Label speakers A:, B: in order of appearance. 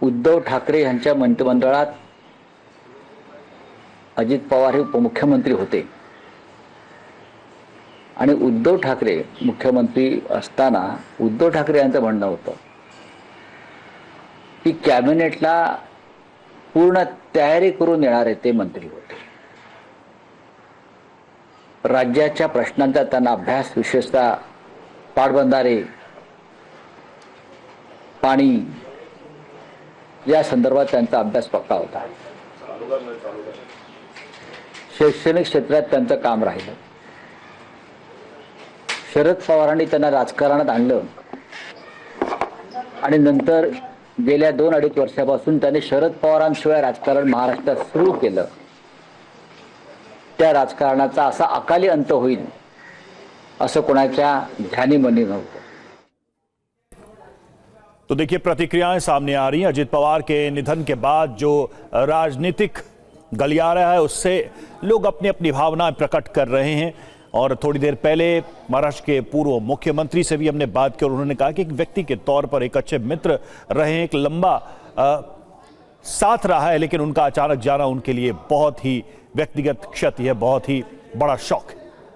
A: उद्धव ठाकरे यांच्या मंत्रिमंडळात अजित पवार हे उपमुख्यमंत्री होते आणि उद्धव ठाकरे मुख्यमंत्री असताना उद्धव ठाकरे यांचं म्हणणं होतं की कॅबिनेटला पूर्ण तयारी करून येणारे ते मंत्री होते. राज्याच्या प्रश्नांचा त्यांना अभ्यास, विशेषतः पाटबंधारे, पाणी या संदर्भात त्यांचा अभ्यास पक्का होता. शैक्षणिक क्षेत्रात त्यांचं काम राहिलं. शरद पवारांनी त्यांना राजकारणात आणलं आणि नंतर गेल्या 2-2.5 वर्षापासून त्यांनी शरद पवारांशिवाय राजकारण महाराष्ट्रात सुरू केलं. त्या राजकारणाचा असा अकाली अंत होईल असं कोणाच्या ध्यानी मनी नव्हतं.
B: तो देखिए, प्रतिक्रियाएं सामने आ रही हैं। अजित पवार के निधन के बाद जो राजनीतिक गलियारा है उससे लोग अपनी अपनी भावनाएं प्रकट कर रहे हैं। और थोड़ी देर पहले महाराष्ट्र के पूर्व मुख्यमंत्री से भी हमने बात की और उन्होंने कहा कि एक व्यक्ति के तौर पर एक अच्छे मित्र रहे, एक लंबा साथ रहा है, लेकिन उनका अचानक जाना उनके लिए बहुत ही व्यक्तिगत क्षति है, बहुत ही बड़ा शौक है।